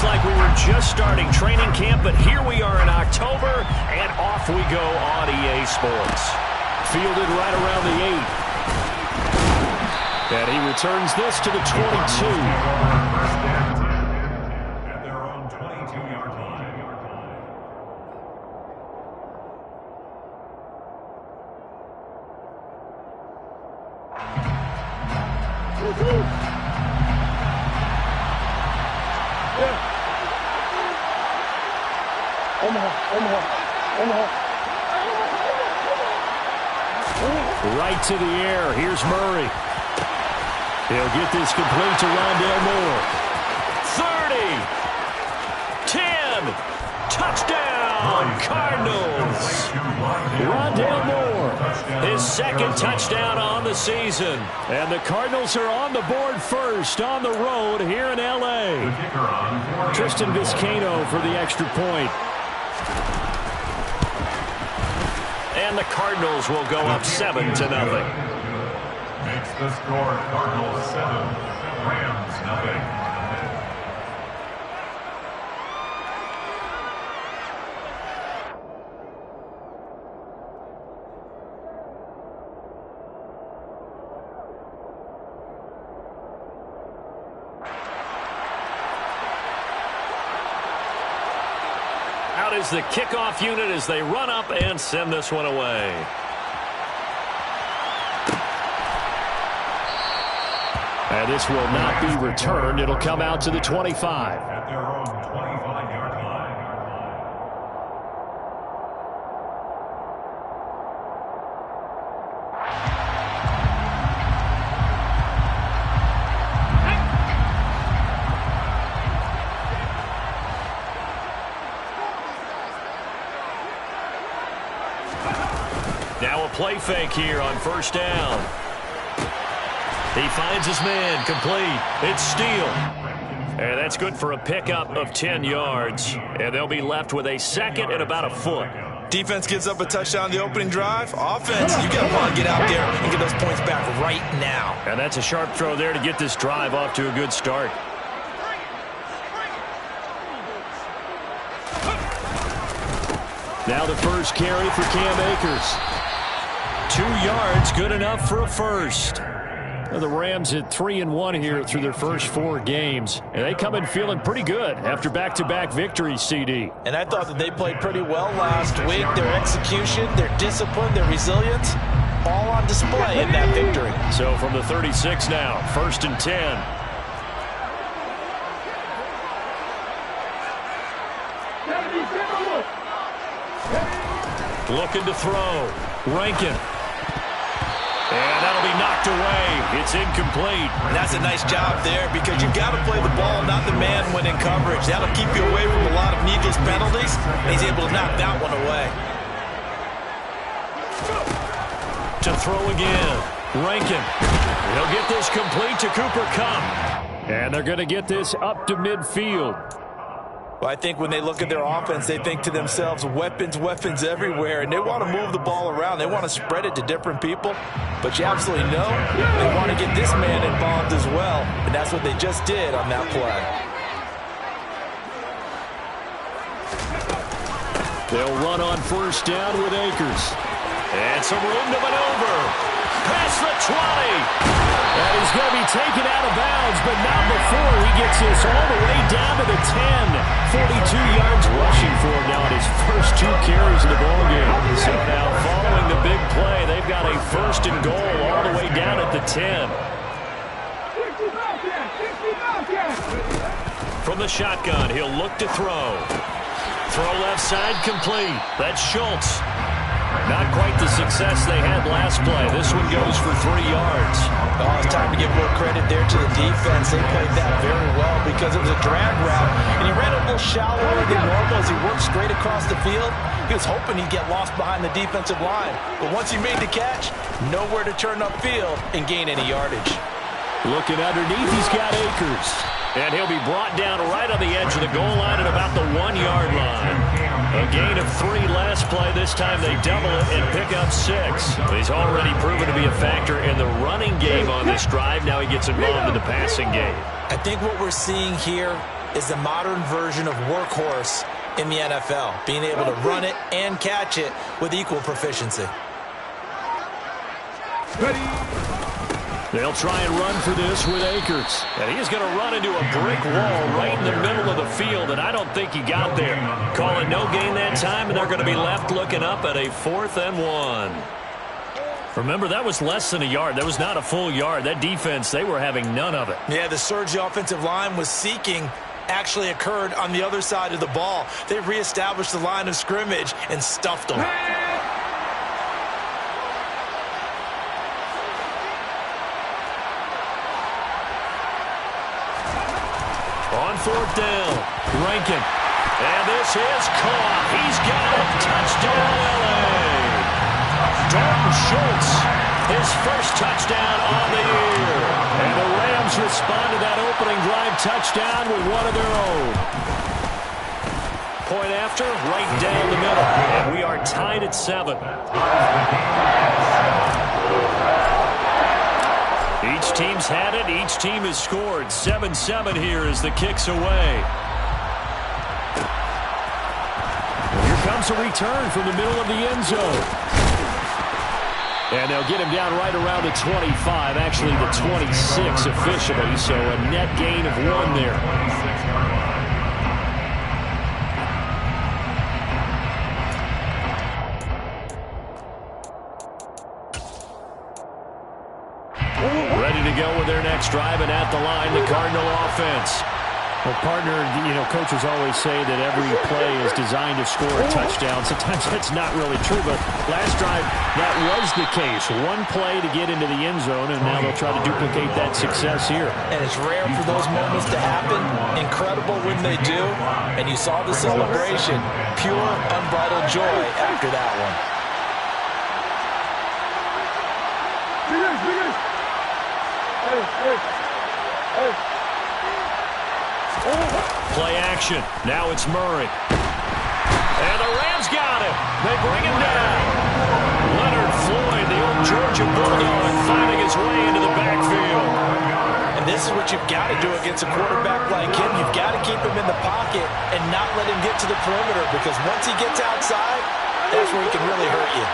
Seems like we were just starting training camp, but here we are in October, and off we go on EA Sports. Fielded right around the 8. And he returns this to the 22. Right to the air. Here's Murray. He'll get this complete to Rondale Moore. 30. 10. Touchdown, Cardinals. Rondale Moore, his second touchdown on the season. And the Cardinals are on the board first on the road here in L.A. Tristan Vizcaino for the extra point. And the Cardinals will go up 7-0. Makes the score Cardinals 7, Rams 0. Out is the kickoff unit as they run up and send this one away. And this will not be returned. It'll come out to the 25. At their own 25-yard line. Now a play fake here on first down. He finds his man, complete. It's Steele. And that's good for a pickup of 10 yards. And they'll be left with a second and about a foot. Defense gives up a touchdown the opening drive. Offense, you got to want to get out there and get those points back right now. And that's a sharp throw there to get this drive off to a good start. Now the first carry for Cam Akers. 2 yards, good enough for a first. The Rams hit 3-1 here through their first 4 games. And they come in feeling pretty good after back-to-back victories, CD. And I thought that they played pretty well last week. Their execution, their discipline, their resilience, all on display in that victory. So from the 36 now, 1st and 10. Looking to throw. Rankin. And that'll be knocked away. It's incomplete. And that's a nice job there because you've got to play the ball, not the man when in coverage. That'll keep you away from a lot of needless penalties. And he's able to knock that one away. To throw again. Rankin. He'll get this complete to Cooper Kupp. And they're going to get this up to midfield. Well, I think when they look at their offense, they think to themselves, weapons, weapons everywhere, and they want to move the ball around. They want to spread it to different people, but you absolutely know they want to get this man involved as well, and that's what they just did on that play. They'll run on first down with Akers. And some room to maneuver. Past the 20. And he's going to be taken out of bounds, but not before he gets this all the way down to the 10. 42 yards rushing for him now at his first 2 carries in the ballgame. So now following the big play, they've got a 1st and goal all the way down at the 10. From the shotgun, he'll look to throw. Throw left side complete. That's Schultz. Not quite the success they had last play. This one goes for 3 yards. Oh, it's time to give more credit there to the defense. They played that very well because it was a drag route, and he ran a little shallower than normal as he worked straight across the field. He was hoping he'd get lost behind the defensive line. But once he made the catch, nowhere to turn upfield and gain any yardage. Looking underneath, he's got Akers. And he'll be brought down right on the edge of the goal line at about the 1-yard line. A gain of 3 last play. This time they double it and pick up 6. He's already proven to be a factor in the running game on this drive. Now he gets involved in the passing game. I think what we're seeing here is the modern version of workhorse in the NFL, being able to run it and catch it with equal proficiency. They'll try and run for this with Akers. And he's going to run into a brick wall right in the middle of the field, and I don't think he got there. Call it no gain that time, and they're going to be left looking up at a 4th and 1. Remember, that was less than a yard. That was not a full yard. That defense, they were having none of it. Yeah, the surge the offensive line was seeking actually occurred on the other side of the ball. They reestablished the line of scrimmage and stuffed them. On 4th down, Rankin. And this is caught. He's got it. Touchdown, L.A. Dalton Schultz, his first touchdown on the year. And the Rams respond to that opening drive touchdown with one of their own. Point after, right down the middle. And we are tied at 7. Each team's had it. Each team has scored. 7-7 here as the kick's away. Here comes a return from the middle of the end zone. And they'll get him down right around the 25, actually the 26 officially, so a net gain of 1 there. Ready to go with their next drive, and at the line, the Cardinal offense. Well, partner, coaches always say that every play is designed to score a touchdown. Sometimes that's not really true, but last drive, that was the case. One play to get into the end zone, and now they'll try to duplicate that success here. And it's rare for those moments to happen. Incredible when they do. And you saw the celebration. Pure, unbridled joy after that one. Play action. Now it's Murray. And the Rams got him. They bring him down. Leonard Floyd, the old Georgia Bulldog, finding his way into the backfield. And this is what you've got to do against a quarterback like him. You've got to keep him in the pocket and not let him get to the perimeter, because once he gets outside, that's where he can really hurt you.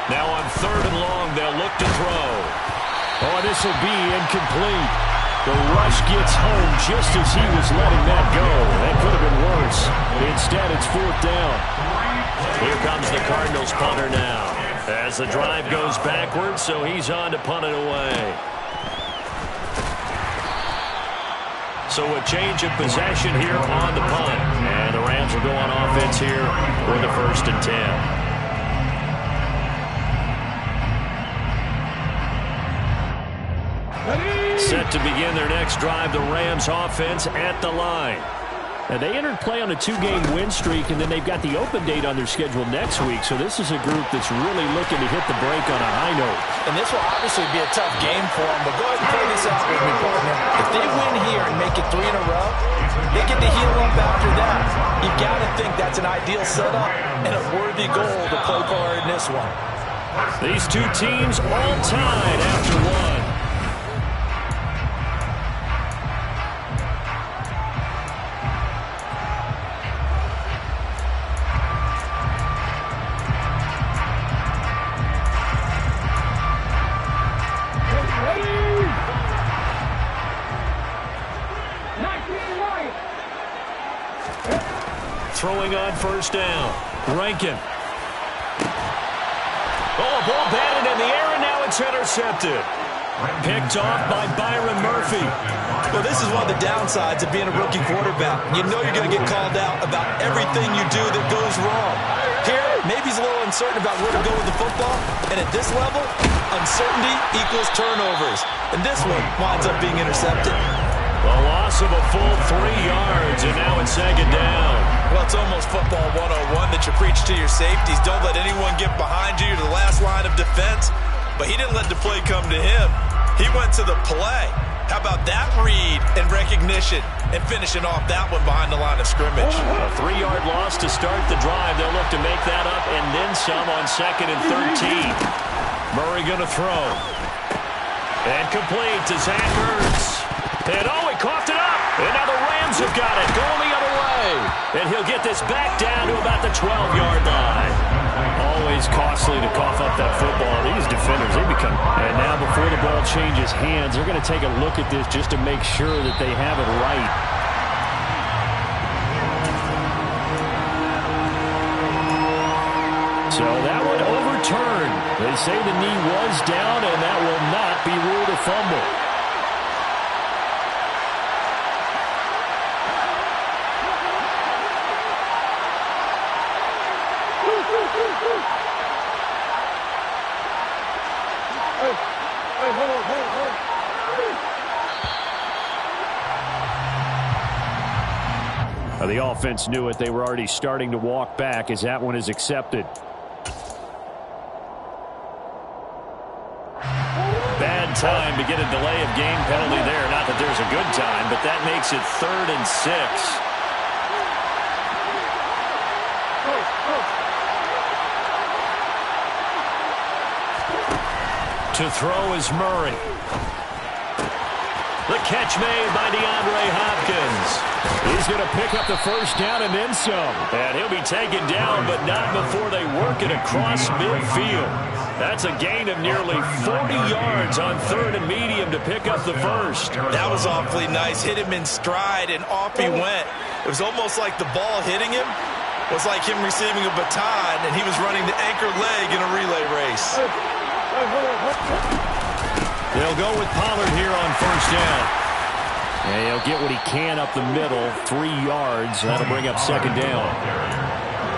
Now on 3rd and long, they'll look to throw. Oh, this will be incomplete. The rush gets home just as he was letting that go. That could have been worse. Instead, it's 4th down. Here comes the Cardinals punter now, as the drive goes backwards, so he's on to punt it away. So a change of possession here on the punt. And the Rams will go on offense here with a 1st and 10. Set to begin their next drive, the Rams offense at the line. And they entered play on a 2-game win streak, and then they've got the open date on their schedule next week. So this is a group that's really looking to hit the break on a high note. And this will obviously be a tough game for them, but go ahead and play this out with me, partner. If they win here and make it 3 in a row, they get to heal up after that. You've got to think that's an ideal setup and a worthy goal to play for in this one. These two teams all tied after 1. Throwing on 1st down. Rankin. Oh, ball batted in the air, and now it's intercepted. Picked off by Byron Murphy. Well, this is one of the downsides of being a rookie quarterback. You know you're going to get called out about everything you do that goes wrong. Here, maybe he's a little uncertain about where to go with the football, and at this level, uncertainty equals turnovers. And this one winds up being intercepted. A loss of a full 3 yards, and now it's 2nd down. Well, it's almost football 101 that you preach to your safeties. Don't let anyone get behind you to the last line of defense. But he didn't let the play come to him. He went to the play. How about that read and recognition and finishing off that one behind the line of scrimmage? A 3-yard loss to start the drive. They'll look to make that up and then some on 2nd and 13. Murray going to throw. And complete to Zach Ertz. And he coughed it up. And now the Rams have got it, going the other way. And he'll get this back down to about the 12-yard line. Always costly to cough up that football. These defenders, they become... And now before the ball changes hands, they're going to take a look at this just to make sure that they have it right. So that one overturned. They say the knee was down, and that will not be ruled a fumble. The offense knew it. They were already starting to walk back as that one is accepted. Bad time to get a delay of game penalty there. Not that there's a good time, but that makes it 3rd and 6. To throw is Murray. The catch made by DeAndre Hopkins. He's going to pick up the first down and then some. And he'll be taken down, but not before they work it across midfield. That's a gain of nearly 40 yards on 3rd and medium to pick up the first. That was awfully nice. Hit him in stride, and off he went. It was almost like the ball hitting him was like him receiving a baton, and he was running the anchor leg in a relay race. They'll go with Pollard here on first down. And he'll get what he can up the middle, 3 yards. That'll bring up 2nd down.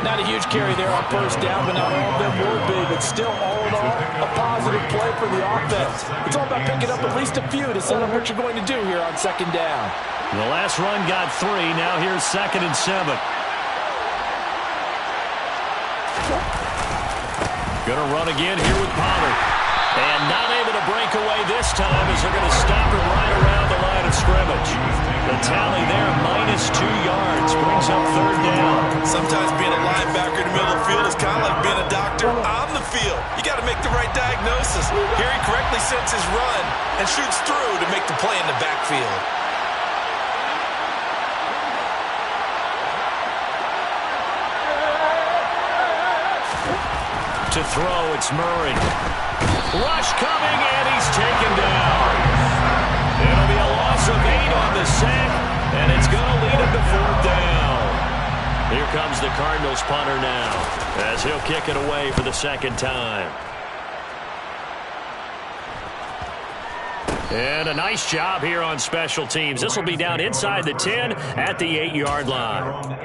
Not a huge carry there on first down, but not all of them will be. But still, all in all, a positive play for the offense. It's all about picking up at least a few to set up what you're going to do here on 2nd down. The last run got 3. Now here's 2nd and 7. Going to run again here with Pollard. And not able to break away this time as they're going to stop him right around the line of scrimmage. The tally there, -2 yards, brings up 3rd down. Sometimes being a linebacker in the middle of the field is kind of like being a doctor on the field. You got to make the right diagnosis. Here he correctly sets his run and shoots through to make the play in the backfield. To throw, it's Murray. Rush coming, and he's taken down. It'll be a loss of 8 on the sack, and it's going to lead him to 4th down. Here comes the Cardinals punter now, as he'll kick it away for the 2nd time. And a nice job here on special teams. This will be down inside the 10 at the 8-yard line.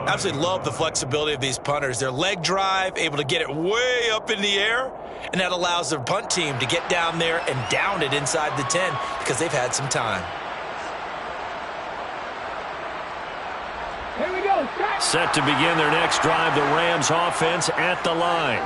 Absolutely love the flexibility of these punters. Their leg drive, able to get it way up in the air, and that allows their punt team to get down there and down it inside the 10 because they've had some time. Here we go. Set to begin their next drive, the Rams offense at the line.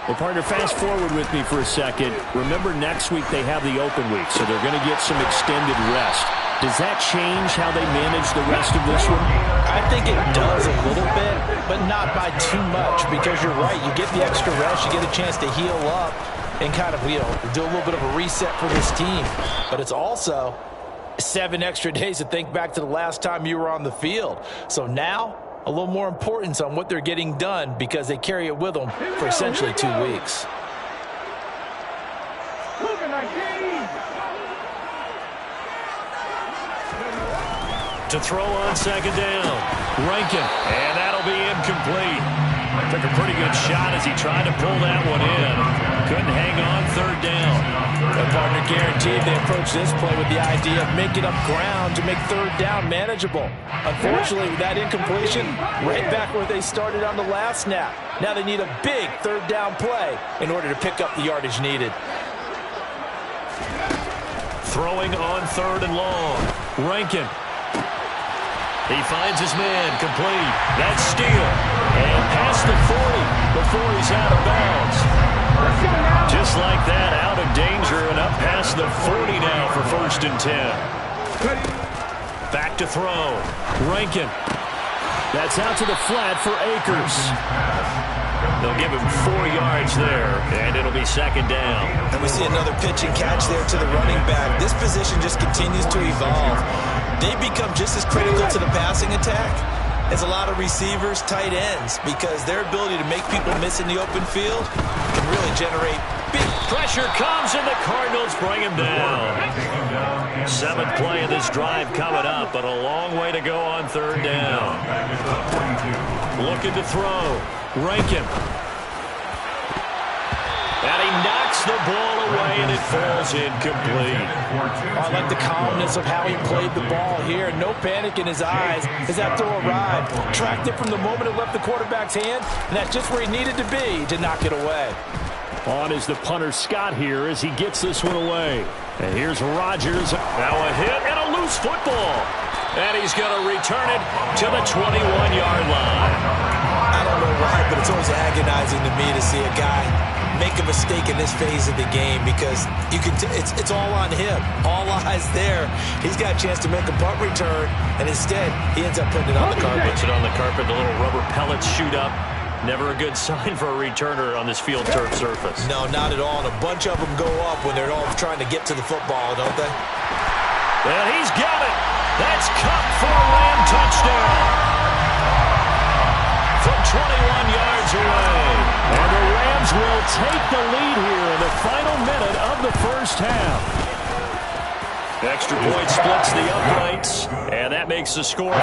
Well, partner, fast forward with me for a second. Remember, next week they have the open week, so they're going to get some extended rest. Does that change how they manage the rest of this one? I think it does a little bit, but not by too much, because you're right. You get the extra rest. You get a chance to heal up and kind of, do a little bit of a reset for this team. But it's also 7 extra days to think back to the last time you were on the field. So now, a little more importance on what they're getting done because they carry it with them for essentially 2 weeks. To throw on 2nd down. Rankin, and that'll be incomplete. Took a pretty good shot as he tried to pull that one in. Couldn't hang on 3rd down. The partner guaranteed they approach this play with the idea of making up ground to make 3rd down manageable. Unfortunately, with that incompletion, right back where they started on the last snap. Now they need a big 3rd down play in order to pick up the yardage needed. Throwing on 3rd and long. Rankin. He finds his man, complete. That's Steele. And past the 40 before he's out of bounds. Just like that, out of danger and up past the 40 now for 1st and 10. Back to throw. Rankin. That's out to the flat for Akers. They'll give him 4 yards there, and it'll be second down. And we see another pitch and catch there to the running back. This position just continues to evolve. They become just as critical to the passing attack as a lot of receivers, tight ends, because their ability to make people miss in the open field can really generate big pressure comes, and the Cardinals bring him down. 7th play of this drive coming up, but a long way to go on third down. Looking to throw. Rankin. And he knocks the ball away, and it falls incomplete. I like the calmness of how he played the ball here. No panic in his eyes as that throw arrived. Tracked it from the moment it left the quarterback's hand, and that's just where he needed to be to knock it away. On is the punter Scott here as he gets this one away. And here's Rodgers. Now a hit and a loose football. And he's going to return it to the 21-yard line. I don't know why, but it's always agonizing to me to see a guy make a mistake in this phase of the game, because you can it's all on him. All eyes there. He's got a chance to make a punt return, and instead he ends up putting it on the carpet. Puts it on the carpet. The little rubber pellets shoot up. Never a good sign for a returner on this field turf surface. No, not at all. And a bunch of them go up when they're all trying to get to the football, don't they? And he's got it. That's Cup for a Ram touchdown. From 21 yards away. And the Rams will take the lead here in the final minute of the first half. Extra point splits the uprights, and that makes the score 14-7.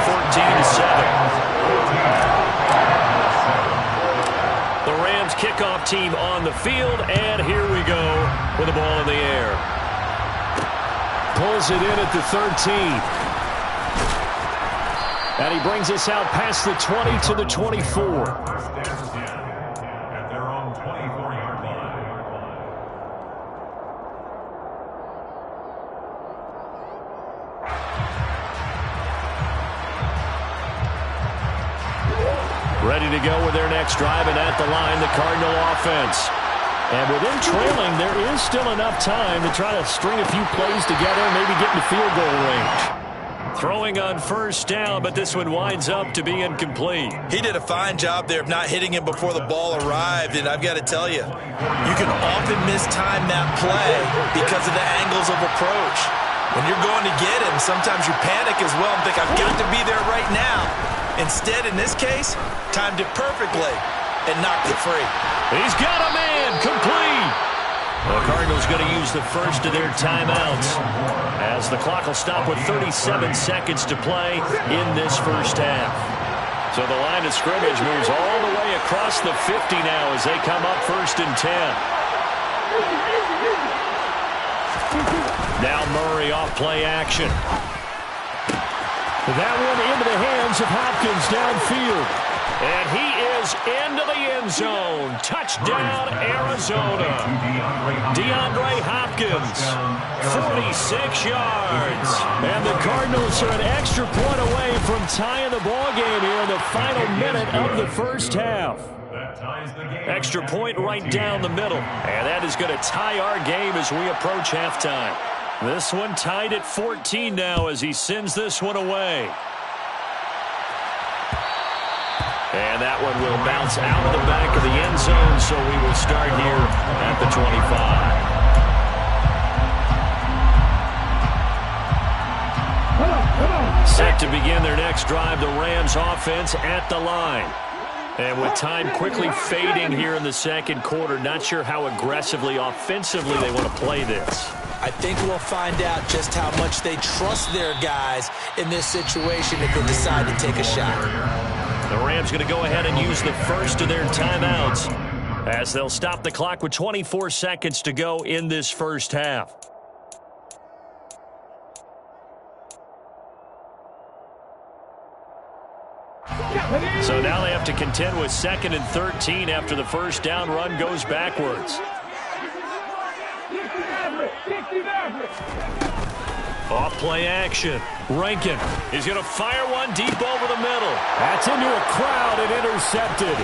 The Rams kickoff team on the field, and here we go with the ball in the air. Pulls it in at the 13. And he brings us out past the 20 to the 24. Ready to go with their next drive, and at the line, the Cardinal offense. And with them trailing, there is still enough time to try to string a few plays together and maybe get in the field goal range. Throwing on first down, but this one winds up to be incomplete. He did a fine job there of not hitting him before the ball arrived, and I've got to tell you, you can often mistime that play because of the angles of approach. When you're going to get him, sometimes you panic as well and think, I've got to be there right now. Instead, in this case, timed it perfectly and knocked it free. He's got a man, complete. The Cardinals going to use the first of their timeouts as the clock will stop with 37 seconds to play in this first half. So the line of scrimmage moves all the way across the 50 now as they come up 1st and 10. Now Murray off play action. That one into the hands of Hopkins downfield. And he is into the end zone. Touchdown, Arizona. DeAndre Hopkins, 46 yards. And the Cardinals are an extra point away from tying the ball game here in the final minute of the first half. Extra point right down the middle. And that is going to tie our game as we approach halftime. This one tied at 14 now as he sends this one away. And that one will bounce out of the back of the end zone, so we will start here at the 25. Set to begin their next drive, the Rams offense at the line. And with time quickly fading here in the second quarter, not sure how aggressively, offensively they want to play this. I think we'll find out just how much they trust their guys in this situation if they decide to take a shot. The Rams going to go ahead and use the first of their timeouts as they'll stop the clock with 24 seconds to go in this first half. So now they have to contend with 2nd and 13 after the first down run goes backwards. Off play action. Rankin is going to fire one deep over the middle. That's into a crowd and intercepted.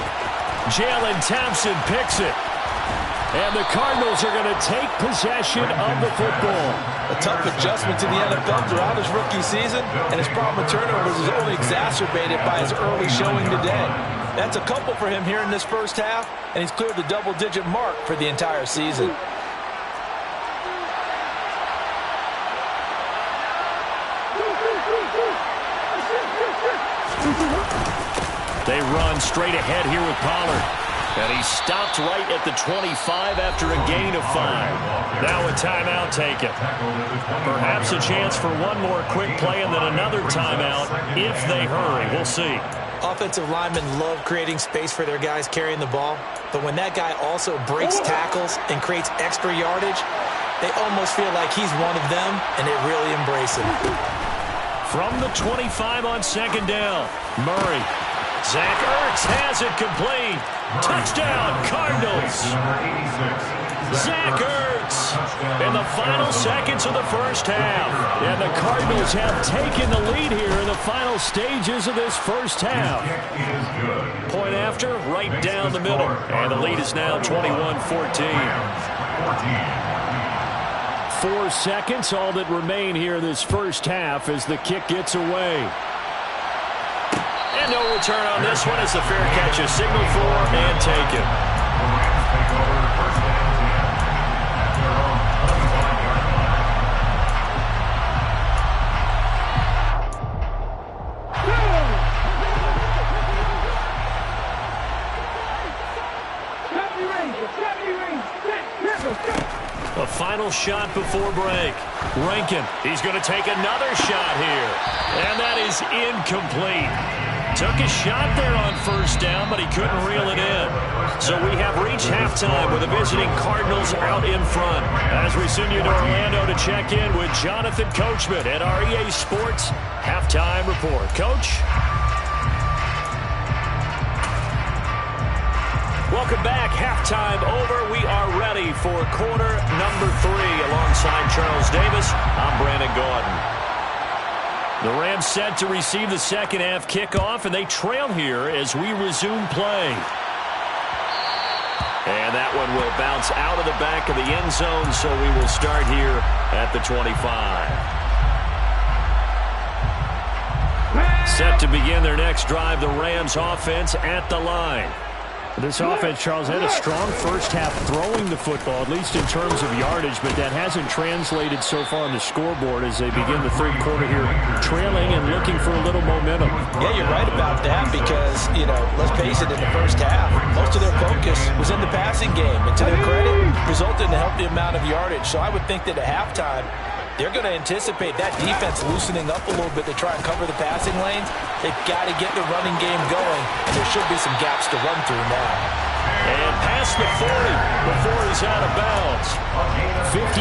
Jalen Thompson picks it. And the Cardinals are going to take possession of the football. A tough adjustment to the NFL throughout his rookie season, and his problem with turnovers is only exacerbated by his early showing today. That's a couple for him here in this first half, and he's cleared the double-digit mark for the entire season. They run straight ahead here with Pollard. And he stopped right at the 25 after a gain of 5. Now a timeout taken. Perhaps a chance for one more quick play and then another timeout if they hurry. We'll see. Offensive linemen love creating space for their guys carrying the ball. But when that guy also breaks tackles and creates extra yardage, they almost feel like he's one of them, and they really embrace him. From the 25 on second down, Murray. Zach Ertz has it complete. Touchdown, Cardinals. Zach Ertz in the final seconds of the first half. And the Cardinals have taken the lead here in the final stages of this first half. Point after, right down the middle. And the lead is now 21-14. 4 seconds, all that remain here in this first half as the kick gets away. And no return on this one as the fair catch is signaled for and taken. A final shot before break. Rankin, he's going to take another shot here. And that is incomplete. Took a shot there on first down, but he couldn't reel it in. So we have reached halftime with the visiting Cardinals out in front. As we send you to Orlando to check in with Jonathan Coachman at our EA Sports Halftime Report. Coach? Welcome back. Halftime over. We are ready for quarter number 3. Alongside Charles Davis, I'm Brandon Gaudin. The Rams set to receive the second half kickoff, and they trail here as we resume play. And that one will bounce out of the back of the end zone, so we will start here at the 25. Set to begin their next drive, the Rams offense at the line. This offense, Charles, had a strong first half throwing the football, at least in terms of yardage, but that hasn't translated so far on the scoreboard as they begin the third quarter here, trailing and looking for a little momentum. Yeah, you're right about that because, let's face it, in the first half, most of their focus was in the passing game. And to their credit, resulted in a healthy amount of yardage. So I would think that at halftime, they're going to anticipate that defense loosening up a little bit to try and cover the passing lanes. They've got to get the running game going, and there should be some gaps to run through now. And past the 40 before he's out of bounds. 55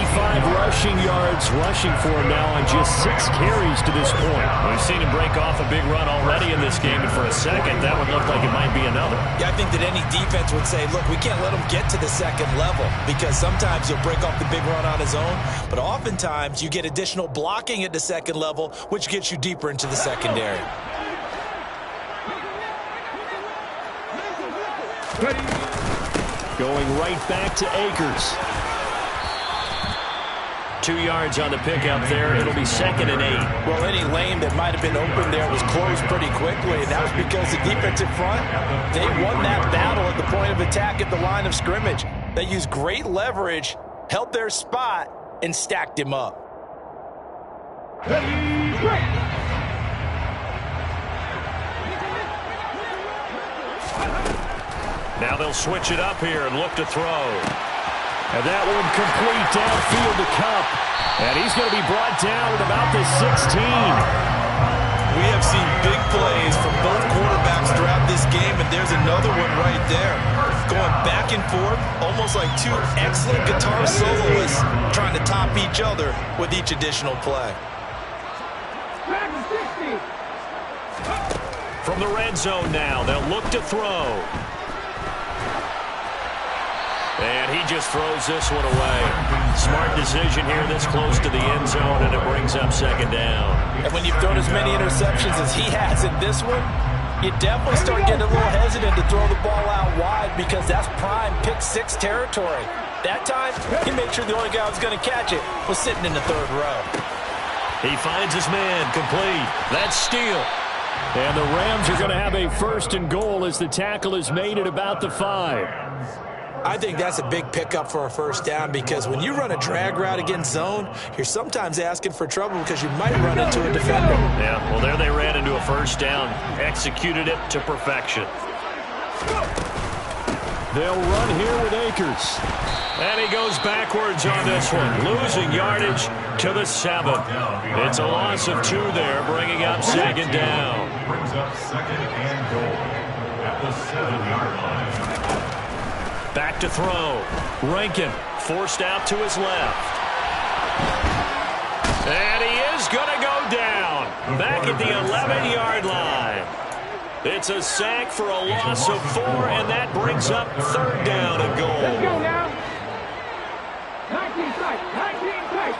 rushing yards rushing for him now on just 6 carries to this point. We've seen him break off a big run already in this game, and for a second, that would look like it might be another. Yeah, I think that any defense would say, look, we can't let him get to the second level because sometimes he'll break off the big run on his own, but oftentimes you get additional blocking at the second level, which gets you deeper into the secondary. Going right back to Akers. 2 yards on the pickup there. It'll be 2nd and 8. Well, any lane that might have been open there was closed pretty quickly, and that was because the defensive front, they won that battle at the point of attack at the line of scrimmage. They used great leverage, held their spot, and stacked him up. Now they'll switch it up here and look to throw. And that one complete downfield to Kupp. And he's going to be brought down at about the 16. We have seen big plays from both quarterbacks throughout this game, and there's another one right there. Going back and forth, almost like 2 excellent guitar soloists trying to top each other with each additional play. From the red zone now, they'll look to throw. And he just throws this one away. Smart decision here this close to the end zone, and it brings up 2nd down. And when you've thrown as many interceptions as he has in this one, you definitely start getting a little hesitant to throw the ball out wide because that's prime pick-6 territory. That time, he made sure the only guy who was going to catch it was sitting in the 3rd row. He finds his man complete. That's steal. And the Rams are going to have a 1st and goal as the tackle is made at about the 5. I think that's a big pickup for a 1st down because when you run a drag route against zone, you're sometimes asking for trouble because you might run into a defender. Yeah, well, there they ran into a 1st down, executed it to perfection. They'll run here with Akers. And he goes backwards on this one, losing yardage to the 7. It's a loss of 2 there, bringing up 2nd down. Brings up 2nd and goal at the 7-yard line. Back to throw. Rankin forced out to his left. And he is going to go down. Back at the 11-yard line. It's a sack for a loss of 4, and that brings up 3rd down and goal. Let's go now. 19 tight. 19 tight.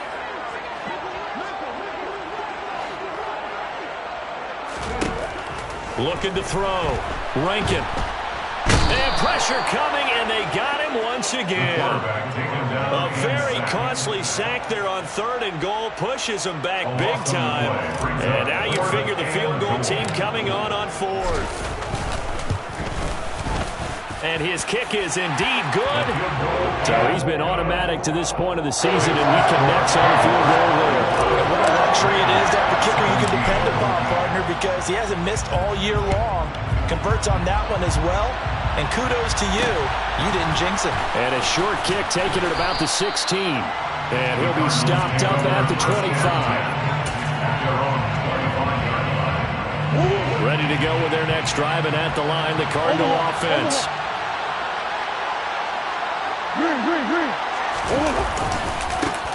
Looking to throw. Rankin. And pressure coming, and they got him once again. A very costly sack there on 3rd and goal. Pushes him back big time. And now you figure the field goal team coming on 4th. And his kick is indeed good. So he's been automatic to this point of the season, and he connects on the field goal there. What a luxury it is that the kicker you can depend upon, partner, because he hasn't missed all year long. Converts on that one as well. And kudos to you. You didn't jinx him. And a short kick taken at about the 16. And he'll be stopped up at the 25. Ready to go with their next drive, and at the line, the Cardinal offense.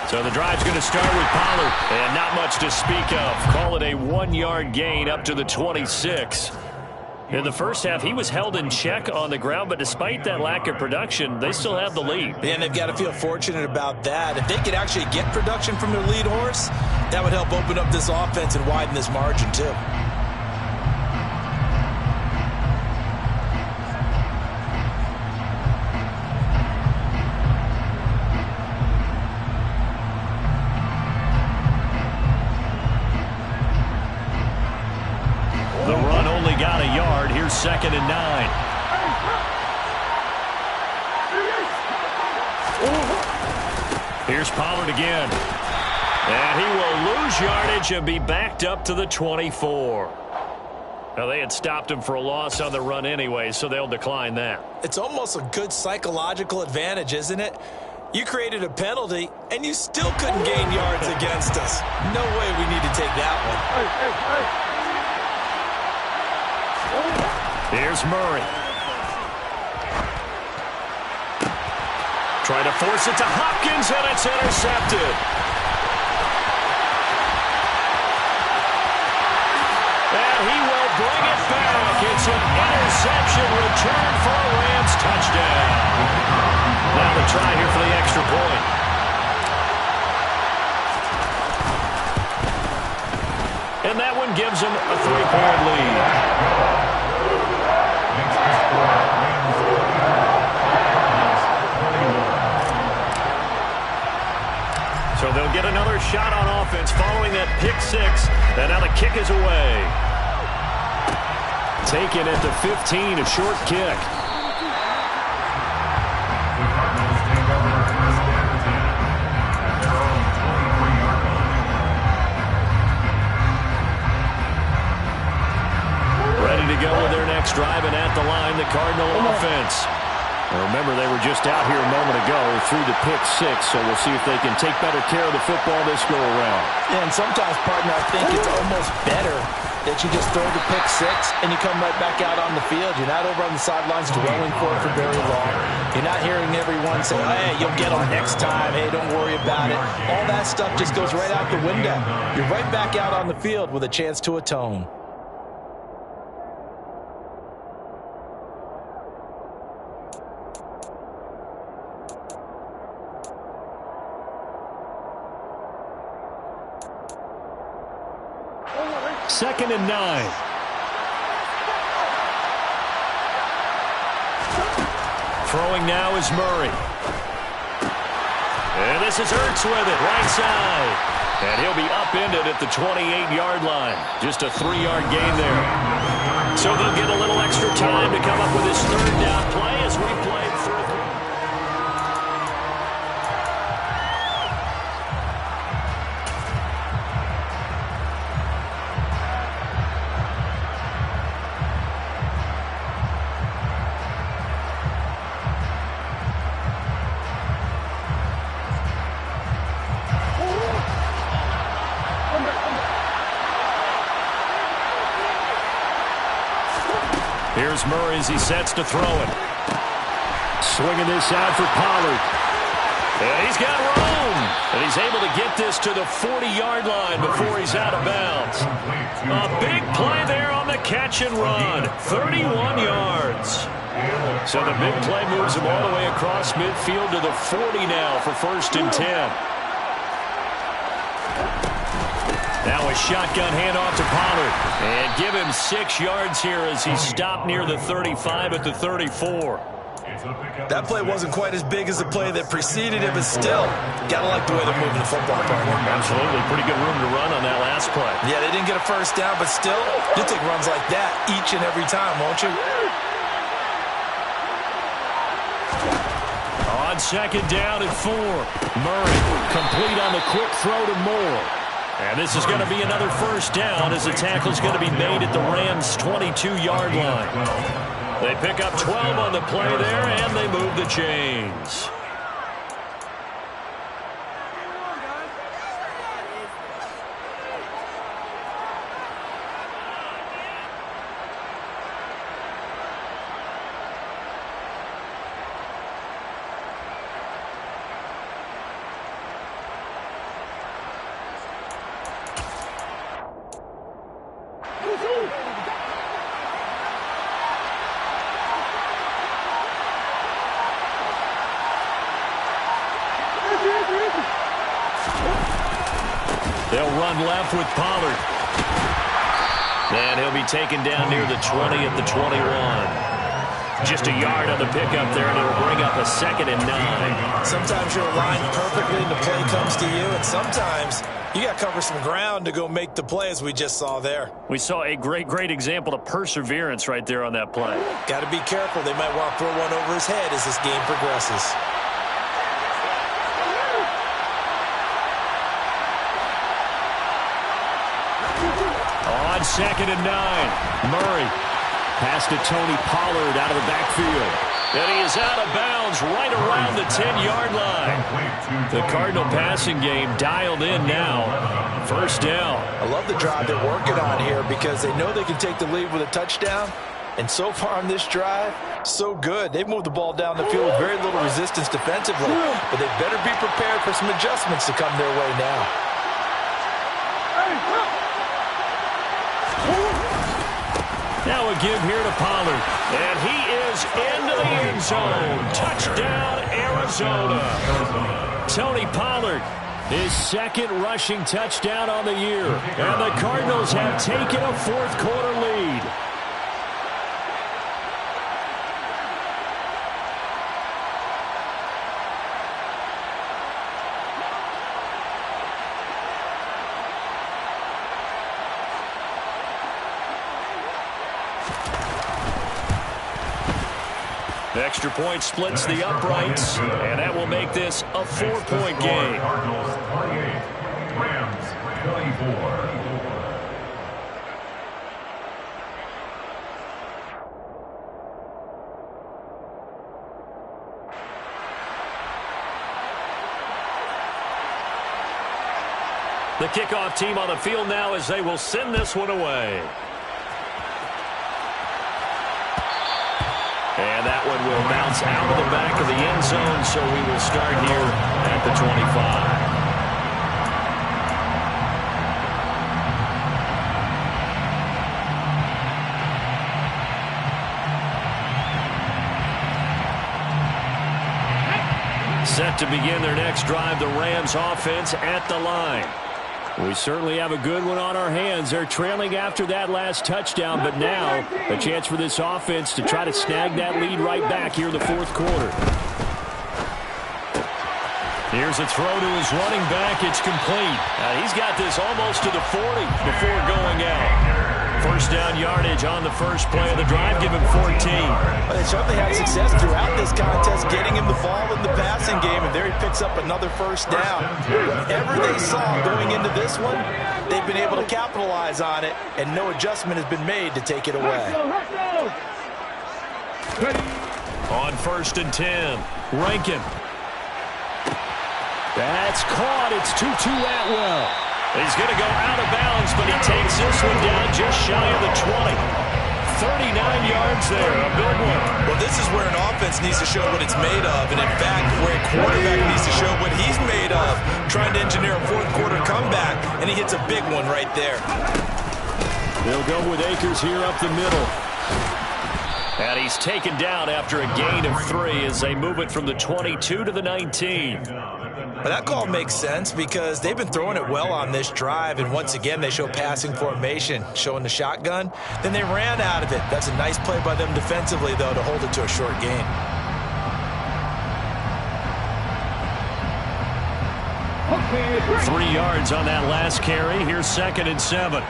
So the drive's going to start with Pollard. And not much to speak of. Call it a 1-yard gain up to the 26. In the first half, he was held in check on the ground, but despite that lack of production, they still have the lead. And they've got to feel fortunate about that. If they could actually get production from their lead horse, that would help open up this offense and widen this margin, too. The run only got a yard. Here's 2nd and 9. Here's Pollard again. And he will lose yardage and be backed up to the 24. Now, they had stopped him for a loss on the run anyway, so they'll decline that. It's almost a good psychological advantage, isn't it? You created a penalty, and you still couldn't gain yards against us. No way we need to take that one. Here's Murray. Trying to force it to Hopkins, and it's intercepted. And he will bring it back. It's an interception return for a Rams touchdown. Now the try here for the extra point. And that one gives them a 3-point lead. So they'll get another shot on offense following that pick 6. And now the kick is away. Taken at the 15, a short kick. The Cardinals take over first and 10 at their own 23-yard line. Ready to go with their next drive, and at the line, the Cardinal offense. Remember, they were just out here a moment ago through the pick 6, so we'll see if they can take better care of the football this go-around. And sometimes, partner, I think it's almost better that you just throw the pick 6 and you come right back out on the field. You're not over on the sidelines dwelling for it for very long. You're not hearing everyone say, hey, you'll get them next time. Hey, don't worry about it. All that stuff just goes right out the window. You're right back out on the field with a chance to atone. Second and 9. Throwing now is Murray. And this is Ertz with it, right side. And he'll be upended at the 28-yard line. Just a 3-yard gain there. So they'll get a little extra time to come up with this third down play as we play through. Here's Murray as he sets to throw it. Swinging this out for Pollard. And he's got room. And he's able to get this to the 40-yard line before he's out of bounds. A big play there on the catch and run. 31 yards. So the big play moves him all the way across midfield to the 40 now for 1st and 10. Now a shotgun handoff to Pollard. And give him 6 yards here as he stopped near the 35 at the 34. That play wasn't quite as big as the play that preceded it, but still, gotta like the way they're moving the football, partner. Absolutely. Pretty good room to run on that last play. Yeah, they didn't get a first down, but still, you'll take runs like that each and every time, won't you? On 2nd down at 4. Murray complete on the quick throw to Moore. And this is going to be another 1st down as the tackle's going to be made at the Rams' 22-yard line. They pick up 12 on the play there, and they move the chains. They'll run left with Pollard. And he'll be taken down near the 20 at the 21. Just a yard on the pickup there, and it'll bring up a 2nd and 9. Sometimes you're aligned perfectly and the play comes to you, and sometimes you got to cover some ground to go make the play, as we just saw there. We saw a great example of perseverance right there on that play. Got to be careful. They might want to throw one over his head as this game progresses. On 2nd and 9, Murray. Pass to Tony Pollard out of the backfield. And he is out of bounds right around the 10-yard line. The Cardinal passing game dialed in now. 1st down. I love the drive they're working on here because they know they can take the lead with a touchdown. And so far on this drive, so good. They've moved the ball down the field with very little resistance defensively. But they better be prepared for some adjustments to come their way now. Now a give here to Pollard. And he is into the end zone. Touchdown, Arizona. Tony Pollard, his 2nd rushing touchdown on the year. And the Cardinals have taken a 4th quarter lead. The extra point splits the uprights, and that will make this a 4-point game. Cardinals 28, Rams 24. The kickoff team on the field now as they will send this one away. And that one will bounce out of the back of the end zone, so we will start here at the 25. Set to begin their next drive, the Rams offense at the line. We certainly have a good one on our hands. They're trailing after that last touchdown, but now a chance for this offense to try to snag that lead right back here in the 4th quarter. Here's a throw to his running back. It's complete. He's got this almost to the 40 before going out. First down yardage on the first play of the drive. Give him 14. Well, they certainly had success throughout this contest, getting him the ball in the passing game, and there he picks up another first down. Whatever they saw going into this one, they've been able to capitalize on it, and no adjustment has been made to take it away. On 1st and 10, Rankin. That's caught. It's Tutu Atwell. He's going to go out of bounds, but he takes this one down just shy of the 20. 39 yards there, a big one. Well, this is where an offense needs to show what it's made of, and in fact, where a quarterback needs to show what he's made of, trying to engineer a fourth-quarter comeback, and he hits a big one right there. They'll go with Akers here up the middle. And he's taken down after a gain of 3 as they move it from the 22 to the 19. But that call makes sense because they've been throwing it well on this drive, and once again they show passing formation, showing the shotgun. Then they ran out of it. That's a nice play by them defensively, though, to hold it to a short gain. Okay. 3 yards on that last carry. Here's 2nd and 7.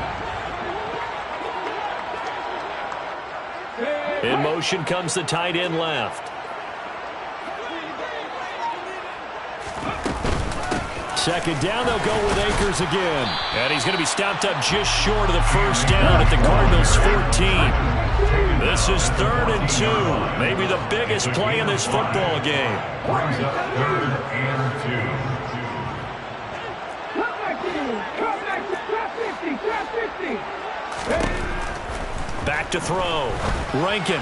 In motion comes the tight end left. Second down, they'll go with Akers again. And he's going to be stopped up just short of the first down at the Cardinals' 14. This is 3rd and 2. Maybe the biggest play in this football game. Brings up 3rd and 2. Back to throw. Rankin.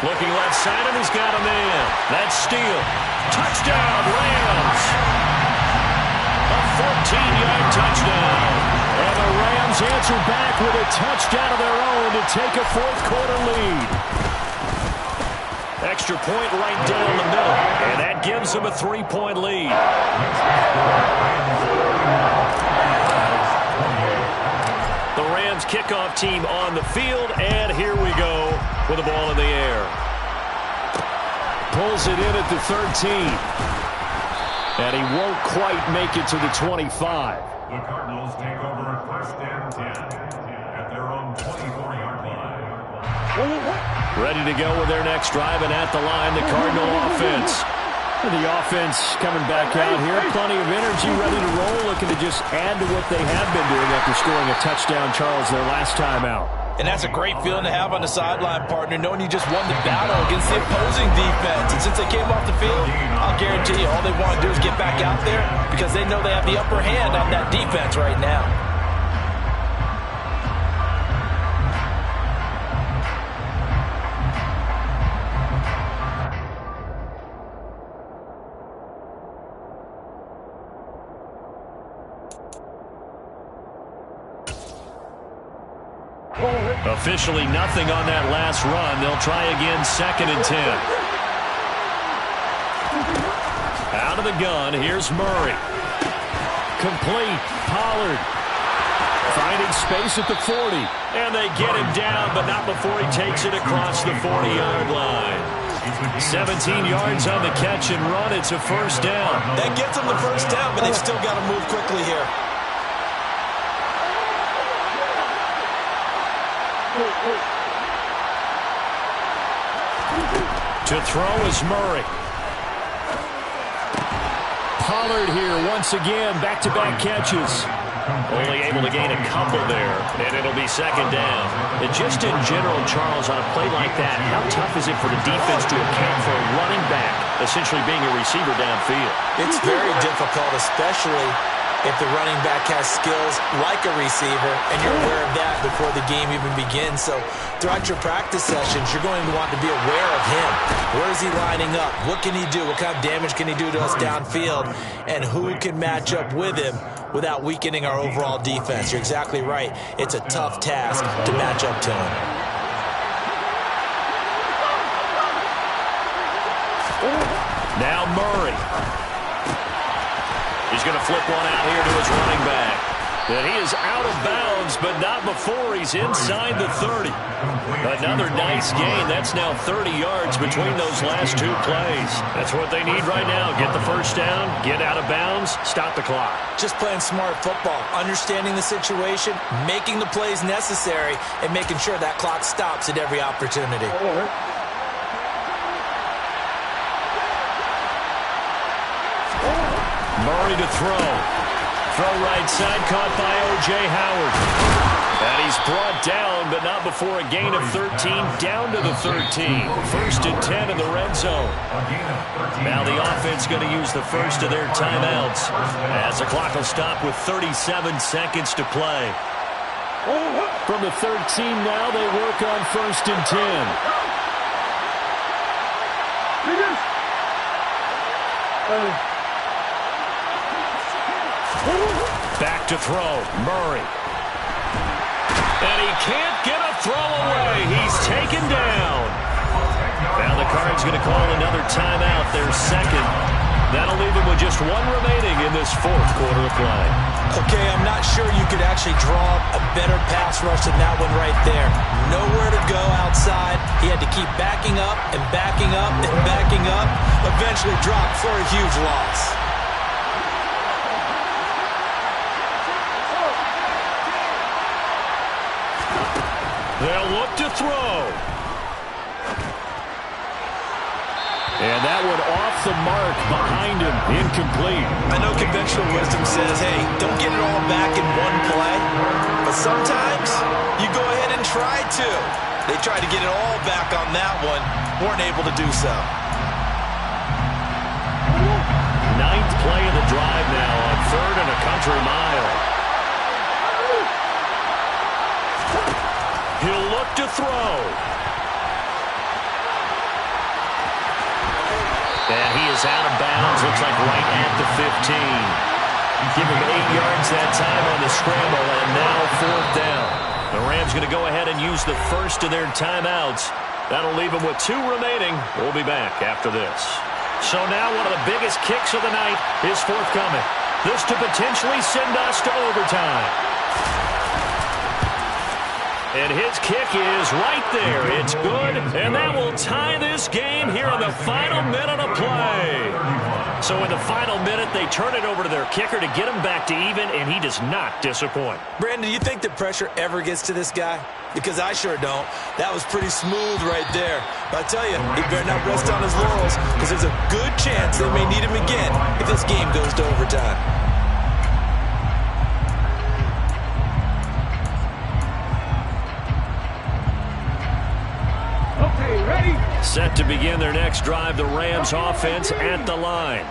Looking left side, and he's got a man. That's Steele. Touchdown, Rams. A 14-yard touchdown. And the Rams answer back with a touchdown of their own to take a fourth-quarter lead. Extra point right down the middle, and that gives them a 3-point lead. The Rams kickoff team on the field, and here we go with the ball in the air. Pulls it in at the 13. And he won't quite make it to the 25. The Cardinals take over 1st and 10 at their own 24-yard line. Ready to go with their next drive, and at the line, the Cardinal offense. And the offense coming back out here. Plenty of energy, ready to roll, looking to just add to what they have been doing after scoring a touchdown, Charles, their last time out. And that's a great feeling to have on the sideline, partner, knowing you just won the battle against the opposing defense. And since they came off the field, I'll guarantee you all they want to do is get back out there because they know they have the upper hand on that defense right now. Officially nothing on that last run. They'll try again, 2nd and 10. Out of the gun, here's Murray. Complete, Pollard. Finding space at the 40. And they get him down, but not before he takes it across the 40-yard line. 17 yards on the catch and run. It's a first down. That gets them the first down, but they've still got to move quickly here. To throw is Murray. Pollard here once again, back-to-back catches. Only able to gain a couple there, and it'll be 2nd down. And just in general, Charles, on a play like that, how tough is it for the defense to account for a running back essentially being a receiver downfield? It's very difficult, especially if the running back has skills like a receiver, and you're aware of that before the game even begins. So throughout your practice sessions, you're going to want to be aware of him. Where is he lining up? What can he do? What kind of damage can he do to us downfield? And who can match up with him without weakening our overall defense? You're exactly right. It's a tough task to match up to him. Now Murray. He's going to flip one out here to his running back. And he is out of bounds, but not before he's inside the 30. Another nice gain. That's now 30 yards between those last two plays. That's what they need right now. Get the first down, get out of bounds, stop the clock. Just playing smart football, understanding the situation, making the plays necessary, and making sure that clock stops at every opportunity. Murray to throw. Throw right side, caught by O.J. Howard. And he's brought down, but not before a gain of 13, down to the 13. First and 10 in the red zone. Now the offense going to use the first of their timeouts, as the clock will stop with 37 seconds to play. From the 13 now, they work on first and 10. Back to throw, Murray. And he can't get a throw away. He's taken down. Now the Cards going to call another timeout, their second. That'll leave him with just one remaining in this fourth quarter of play. Okay, I'm not sure you could actually draw up a better pass rush than that one right there. Nowhere to go outside. He had to keep backing up and backing up and backing up. Eventually dropped for a huge loss. They'll look to throw. And that one off the mark behind him, incomplete. I know conventional wisdom says, hey, don't get it all back in one play. But sometimes you go ahead and try to. They tried to get it all back on that one, weren't able to do so. Ninth play of the drive now on third and a country mile. He'll look to throw. And he is out of bounds, looks like right at the 15. Give him 8 yards that time on the scramble, and now fourth down. The Rams going to go ahead and use the first of their timeouts. That'll leave them with 2 remaining. We'll be back after this. So now one of the biggest kicks of the night is forthcoming. This to potentially send us to overtime. And his kick is right there. It's good, and that will tie this game here in the final minute of play. So in the final minute, they turn it over to their kicker to get him back to even, and he does not disappoint. Brandon, do you think the pressure ever gets to this guy? Because I sure don't. That was pretty smooth right there. But I tell you, he better not rest on his laurels, because there's a good chance they may need him again if this game goes to overtime. Set to begin their next drive, the Rams offense at the line.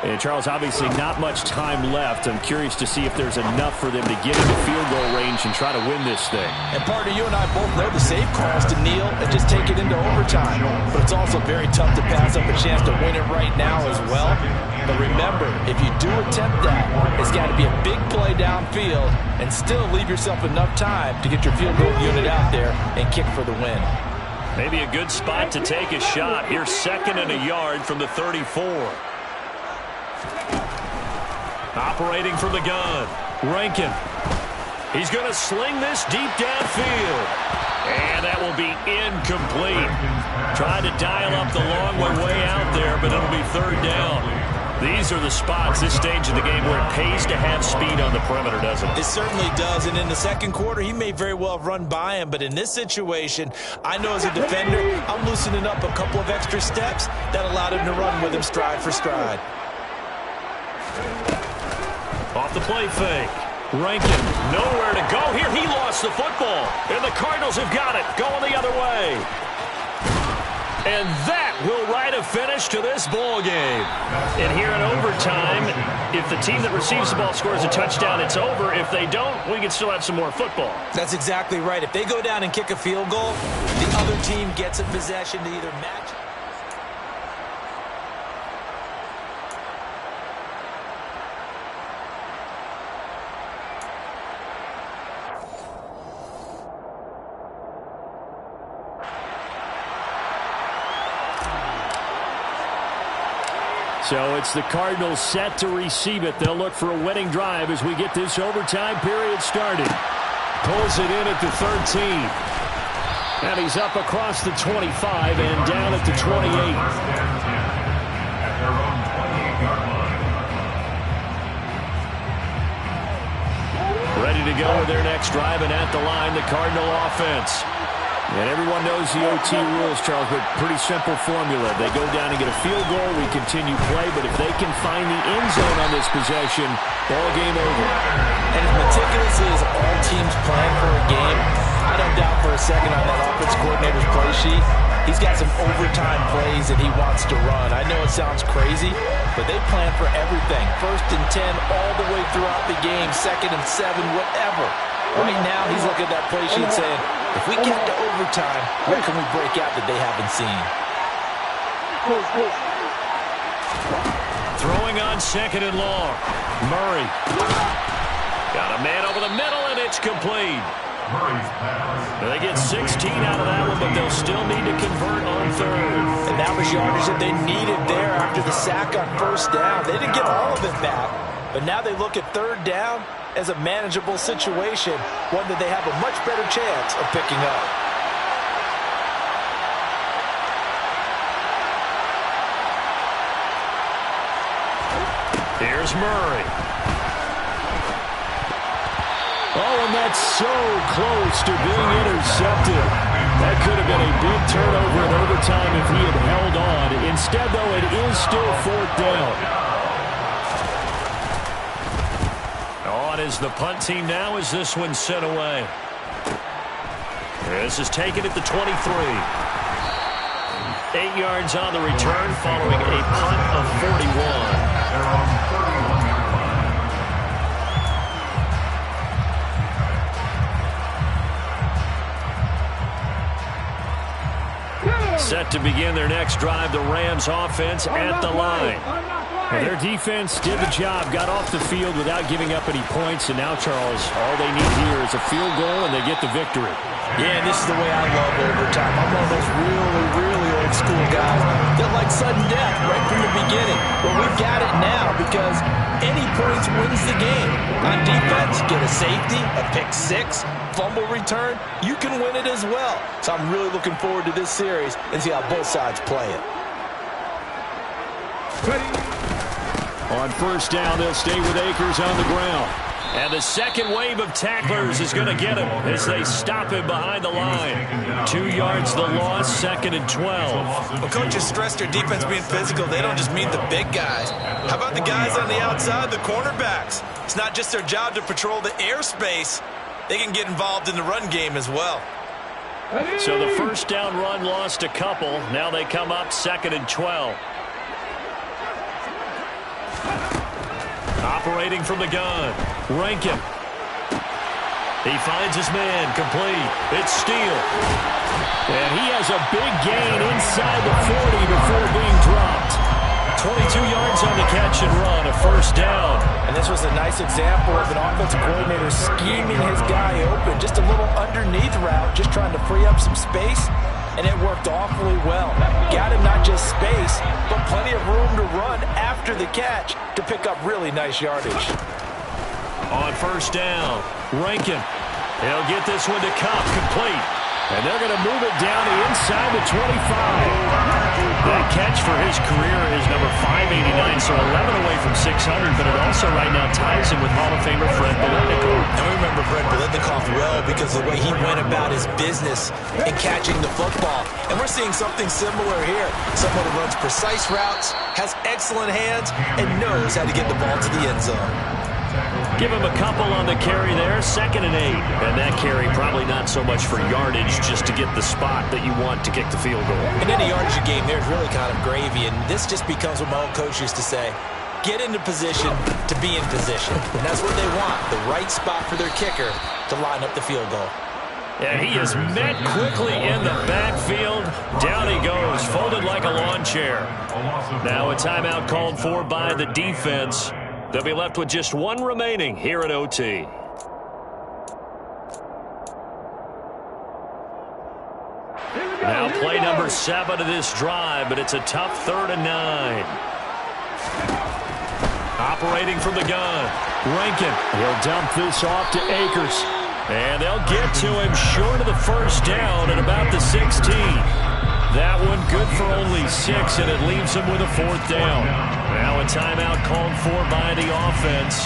And Charles, obviously not much time left. I'm curious to see if there's enough for them to get into field goal range and try to win this thing. And partner, you and I both know the safe call is to kneel and just take it into overtime. But it's also very tough to pass up a chance to win it right now as well. But remember, if you do attempt that, it's got to be a big play downfield and still leave yourself enough time to get your field goal unit out there and kick for the win. Maybe a good spot to take a shot. Here's second and a yard from the 34. Operating from the gun, Rankin. He's going to sling this deep downfield. And that will be incomplete. Tried to dial up the long way out there, but it'll be third down. These are the spots, this stage of the game, where it pays to have speed on the perimeter, doesn't it? It certainly does, and in the second quarter, he may very well have run by him, but in this situation, I know as a defender, I'm loosening up a couple of extra steps that allowed him to run with him stride for stride. Off the play fake. Rankin, nowhere to go here. He lost the football, and the Cardinals have got it, going the other way. And that will write a finish to this ball game. And here in overtime, if the team that receives the ball scores a touchdown, it's over. If they don't, we can still have some more football. That's exactly right. If they go down and kick a field goal, the other team gets a possession to either match. So it's the Cardinals set to receive it. They'll look for a winning drive as we get this overtime period started. Pulls it in at the 13. And he's up across the 25 and down at the 28. Ready to go with their next drive, and at the line, the Cardinal offense. And everyone knows the OT rules, Charles, but pretty simple formula. They go down and get a field goal, we continue play, but if they can find the end zone on this possession, ball game over. And as meticulous as all teams plan for a game, I don't doubt for a second on that offense coordinator's play sheet, he's got some overtime plays that he wants to run. I know it sounds crazy, but they plan for everything. 1st and 10 all the way throughout the game, 2nd and 7, whatever. Right now, he's looking at that play sheet saying, if we get to overtime, what can we break out that they haven't seen? Throwing on 2nd and long. Murray. Got a man over the middle, and it's complete. They get 16 out of that one, but they'll still need to convert on 3rd. And that was yardage that they needed there after the sack on 1st down. They didn't get all of it back, but now they look at 3rd down as a manageable situation, one that they have a much better chance of picking up. Here's Murray. Oh, and that's so close to being intercepted. That could have been a big turnover in overtime if he had held on. Instead, though, it is still 4th down. On is the punt team now as this one's sent away. This is taken at the 23. 8 yards on the return following a punt of 41. Set to begin their next drive, the Rams offense at the line. Well, their defense did the job, got off the field without giving up any points, and now, Charles, all they need here is a field goal, and they get the victory. Yeah, and this is the way I love overtime. I'm one of those really old school guys that like sudden death right from the beginning. Well, we've got it now because any points wins the game. On defense, get a safety, a pick 6, fumble return, you can win it as well. So I'm really looking forward to this series and see how both sides play it. On 1st down, they'll stay with Akers on the ground. And the second wave of tacklers is going to get him as they stop him behind the line. 2 yards the loss, 2nd and 12. Well, coaches stress their defense being physical. They don't just mean the big guys. How about the guys on the outside, the cornerbacks? It's not just their job to patrol the airspace. They can get involved in the run game as well. So the 1st down run lost a couple. Now they come up 2nd and 12. Operating from the gun, Rankin. He finds his man, complete. It's Steele. And he has a big gain inside the 40 before being dropped. 22 yards on the catch and run, a 1st down. And this was a nice example of an offensive coordinator scheming his guy open. Just a little underneath route, just trying to free up some space. And it worked awfully well. Got him not just space, but plenty of room to run after the catch to pick up really nice yardage. On 1st down, Rankin. He'll get this one to Cup, complete. And they're going to move it down to inside the 25. That catch for his career is number 589, so 11 away from 600, but it also right now ties him with Hall of Famer Fred Biletnikoff. And we remember Fred Biletnikoff well because of the way he went about his business in catching the football. And we're seeing something similar here. Someone who runs precise routes, has excellent hands, and knows how to get the ball to the end zone. Give him a couple on the carry there, 2nd and 8. And that carry probably not so much for yardage, just to get the spot that you want to kick the field goal. In any yardage game, there's really kind of gravy, and this just becomes what my old coach used to say. Get into position to be in position. And that's what they want, the right spot for their kicker to line up the field goal. And he is met quickly in the backfield. Down he goes, folded like a lawn chair. Now a timeout called for by the defense. They'll be left with just one remaining here at OT. Now play number 7 of this drive, but it's a tough 3rd and 9. Operating from the gun, Rankin. He'll dump this off to Akers. And they'll get to him short of the first down at about the 16. That one good for only 6, and it leaves him with a 4th down. Now a timeout called for by the offense.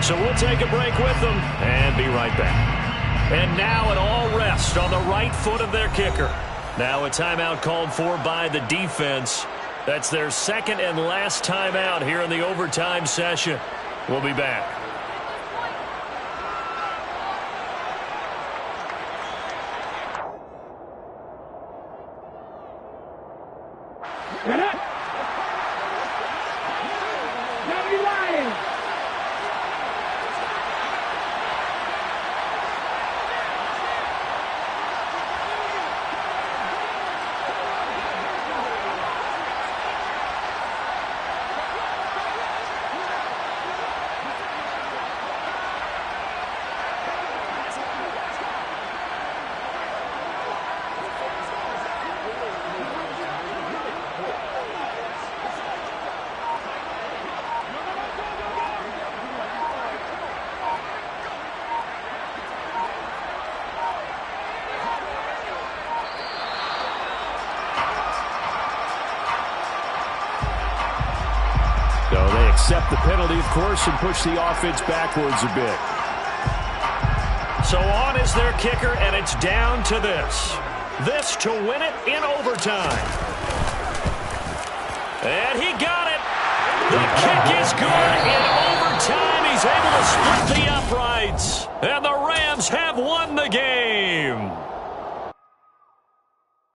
So we'll take a break with them and be right back. And now an all rest on the right foot of their kicker. Now a timeout called for by the defense. That's their second and last timeout here in the overtime session. We'll be back. Get up! Don't be lying! So they accept the penalty, of course, and push the offense backwards a bit. So on is their kicker, and it's down to this. This to win it in overtime. And he got it. The kick is good. In overtime, he's able to split the uprights. And the Rams have won the game.